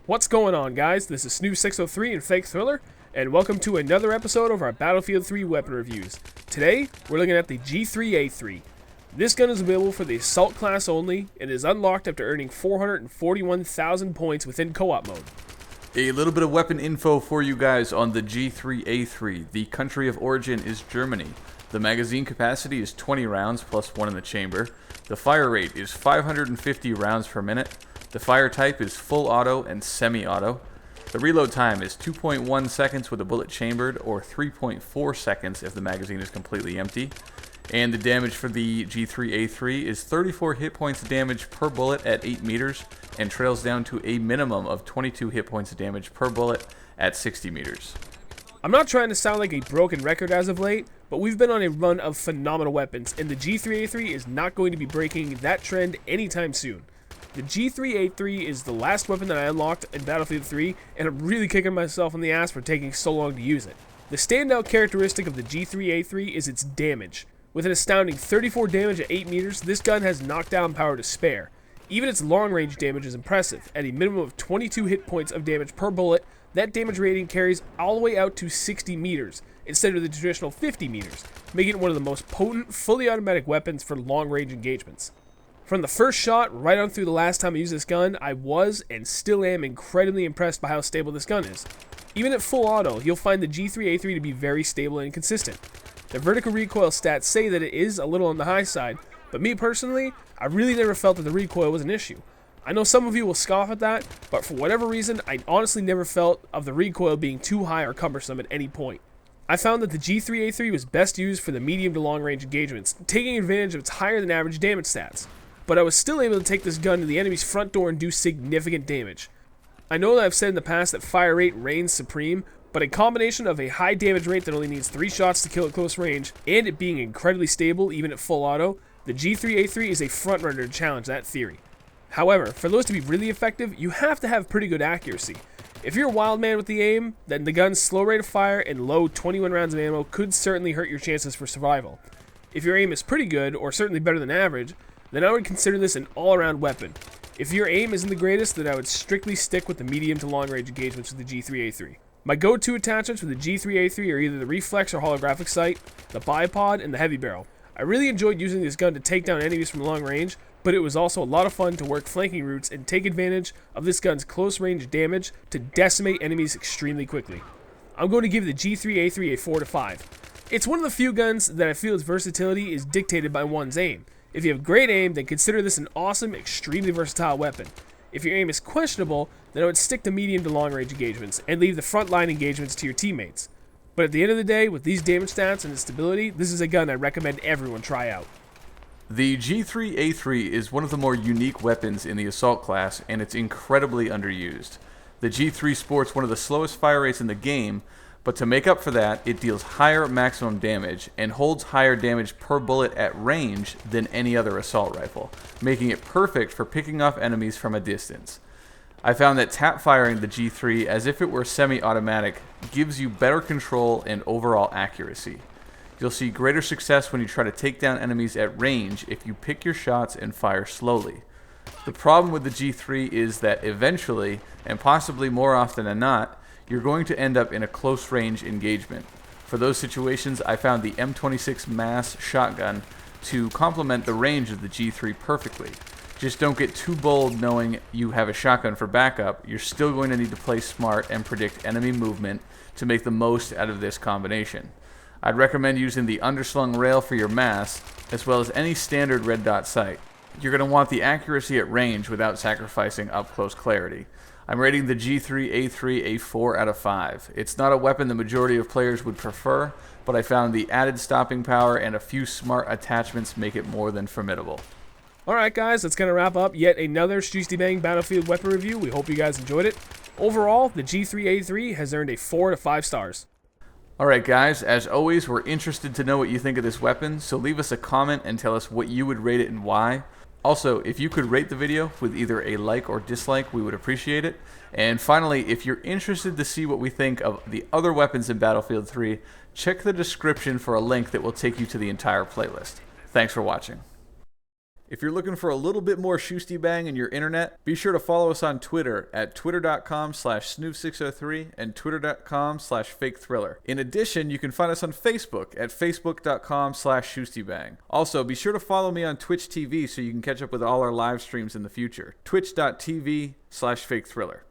What's going on, guys? This is Snoo603 and Fake Thriller, and welcome to another episode of our Battlefield 3 weapon reviews. Today, we're looking at the G3A3. This gun is available for the Assault class only, and is unlocked after earning 441,000 points within co-op mode. A little bit of weapon info for you guys on the G3A3. The country of origin is Germany. The magazine capacity is 20 rounds plus one in the chamber. The fire rate is 550 rounds per minute. The fire type is full auto and semi-auto. The reload time is 2.1 seconds with a bullet chambered, or 3.4 seconds if the magazine is completely empty. And the damage for the G3A3 is 34 hit points of damage per bullet at 8 meters, and trails down to a minimum of 22 hit points of damage per bullet at 60 meters. I'm not trying to sound like a broken record as of late, but we've been on a run of phenomenal weapons, and the G3A3 is not going to be breaking that trend anytime soon. The G3A3 is the last weapon that I unlocked in Battlefield 3, and I'm really kicking myself in the ass for taking so long to use it. The standout characteristic of the G3A3 is its damage. With an astounding 34 damage at 8 meters, this gun has knockdown power to spare. Even its long-range damage is impressive. At a minimum of 22 hit points of damage per bullet, that damage rating carries all the way out to 60 meters, instead of the traditional 50 meters, making it one of the most potent, fully automatic weapons for long-range engagements. From the first shot right on through the last time I used this gun, I was and still am incredibly impressed by how stable this gun is. Even at full auto, you'll find the G3A3 to be very stable and consistent. The vertical recoil stats say that it is a little on the high side, but me personally, I really never felt that the recoil was an issue. I know some of you will scoff at that, but for whatever reason, I honestly never felt of the recoil being too high or cumbersome at any point. I found that the G3A3 was best used for the medium to long range engagements, taking advantage of its higher than average damage stats. But I was still able to take this gun to the enemy's front door and do significant damage. I know that I've said in the past that fire rate reigns supreme, but a combination of a high damage rate that only needs 3 shots to kill at close range, and it being incredibly stable even at full auto, the G3A3 is a frontrunner to challenge that theory. However, for those to be really effective, you have to have pretty good accuracy. If you're a wild man with the aim, then the gun's slow rate of fire and low 21 rounds of ammo could certainly hurt your chances for survival. If your aim is pretty good, or certainly better than average, then I would consider this an all-around weapon. If your aim isn't the greatest, then I would strictly stick with the medium to long-range engagements with the G3A3. My go-to attachments for the G3A3 are either the reflex or holographic sight, the bipod, and the heavy barrel. I really enjoyed using this gun to take down enemies from long range, but it was also a lot of fun to work flanking routes and take advantage of this gun's close-range damage to decimate enemies extremely quickly. I'm going to give the G3A3 a 4 to 5. It's one of the few guns that I feel its versatility is dictated by one's aim. If you have great aim, then consider this an awesome, extremely versatile weapon. If your aim is questionable, then I would stick to medium to long range engagements, and leave the frontline engagements to your teammates. But at the end of the day, with these damage stats and its stability, this is a gun I recommend everyone try out. The G3A3 is one of the more unique weapons in the Assault class, and it's incredibly underused. The G3 sports one of the slowest fire rates in the game, but to make up for that, it deals higher maximum damage and holds higher damage per bullet at range than any other assault rifle, making it perfect for picking off enemies from a distance. I found that tap firing the G3 as if it were semi-automatic gives you better control and overall accuracy. You'll see greater success when you try to take down enemies at range if you pick your shots and fire slowly. The problem with the G3 is that eventually, and possibly more often than not, you're going to end up in a close-range engagement. For those situations, I found the M26 Mass shotgun to complement the range of the G3 perfectly. Just don't get too bold knowing you have a shotgun for backup. You're still going to need to play smart and predict enemy movement to make the most out of this combination. I'd recommend using the underslung rail for your Mass, as well as any standard red dot sight. You're going to want the accuracy at range without sacrificing up-close clarity. I'm rating the G3A3 a 4 out of 5. It's not a weapon the majority of players would prefer, but I found the added stopping power and a few smart attachments make it more than formidable. Alright guys, that's going to wrap up yet another Shustybang Battlefield weapon review. We hope you guys enjoyed it. Overall, the G3A3 has earned a 4 to 5 stars. Alright guys, as always, we're interested to know what you think of this weapon, so leave us a comment and tell us what you would rate it and why. Also, if you could rate the video with either a like or dislike, we would appreciate it. And finally, if you're interested to see what we think of the other weapons in Battlefield 3, check the description for a link that will take you to the entire playlist. Thanks for watching. If you're looking for a little bit more Shustybang in your internet, be sure to follow us on Twitter at twitter.com/snoop603 and twitter.com/fakethriller. In addition, you can find us on Facebook at facebook.com/Shustybang. Also, be sure to follow me on Twitch TV so you can catch up with all our live streams in the future. twitch.tv/fakethriller.